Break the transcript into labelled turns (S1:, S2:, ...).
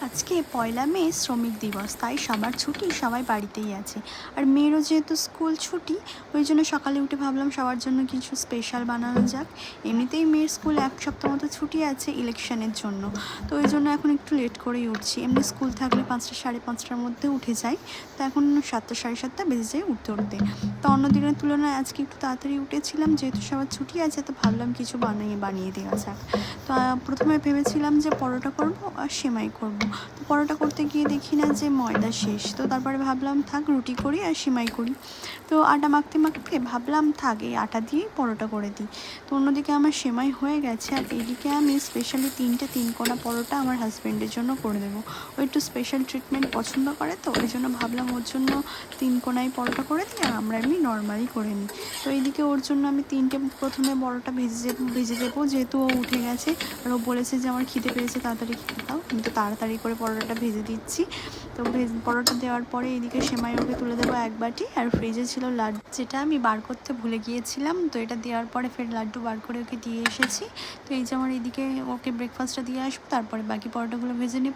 S1: আজকে পয়লা মে শ্রমিক দিবস, তাই সবার ছুটি, সবাই বাড়িতেই আছে। আর মেয়েরও যেহেতু স্কুল ছুটি, ওই জন্য সকালে উঠে ভাবলাম সবার জন্য কিছু স্পেশাল বানানো যাক। এমনিতেই মেয়ের স্কুল এক সপ্তাহ মতো ছুটি আছে ইলেকশনের জন্য, তো ওই জন্য এখন একটু লেট করেই উঠছি। এমনি স্কুল থাকলে 5টা সাড়ে 5টার মধ্যে উঠে যাই, তো এখন 7টা সাড়ে 7টা বেজে যায় উঠতে উঠতে। তো অন্য দিনের তুলনায় আজকে একটু তাড়াতাড়ি উঠেছিলাম, যেহেতু সবার ছুটি আছে, তো ভাবলাম কিছু বানিয়ে দেওয়া যাক। তো প্রথমে ভেবেছিলাম যে পরোটা করব আর সেমাই করব। তো পরোটা করতে গিয়ে দেখি না যে ময়দা শেষ, তো তারপরে ভাবলাম থাক রুটি করি আর সেমাই করি। তো আটা মাখতে মাখতে ভাবলাম থাক এই আটা দিয়েই পরোটা করে দিই। তো অন্যদিকে আমার সেমাই হয়ে গেছে, আর এইদিকে আমি স্পেশালি 3 কোনা পরোটা আমার হাজব্যান্ডের জন্য করে দেবো। ও একটু স্পেশাল ট্রিটমেন্ট পছন্দ করে, তো ওই জন্য ভাবলাম ওর জন্য 3 কোনায় পরোটা করে দিই, আর আমরা এমনি নর্মালি করে নিই। তো এইদিকে ওর জন্য আমি 3টে প্রথমে পরোটা ভেজে দেবো, যেহেতু ও উঠে গেছে আর ও বলেছে যে আমার খিদে পেয়েছে, তাড়াতাড়ি খেতে দাও। আমি তো তাড়াতাড়ি করে পরোটাটা ভেজে দিচ্ছি। তো পরোটা দেওয়ার পরে এদিকে সেমাই ওকে তুলে দেবো 1 বাটি, আর ফ্রিজে ছিল লাড্ডু, যেটা আমি বার করতে ভুলে গিয়েছিলাম। তো এটা দেওয়ার পরে ফের লাড্ডু বার করে ওকে দিয়ে এসেছি। তো এই যে আমার এদিকে ওকে ব্রেকফাস্টটা দিয়ে আসবো, তারপরে বাকি পরোটাগুলো ভেজে নেব।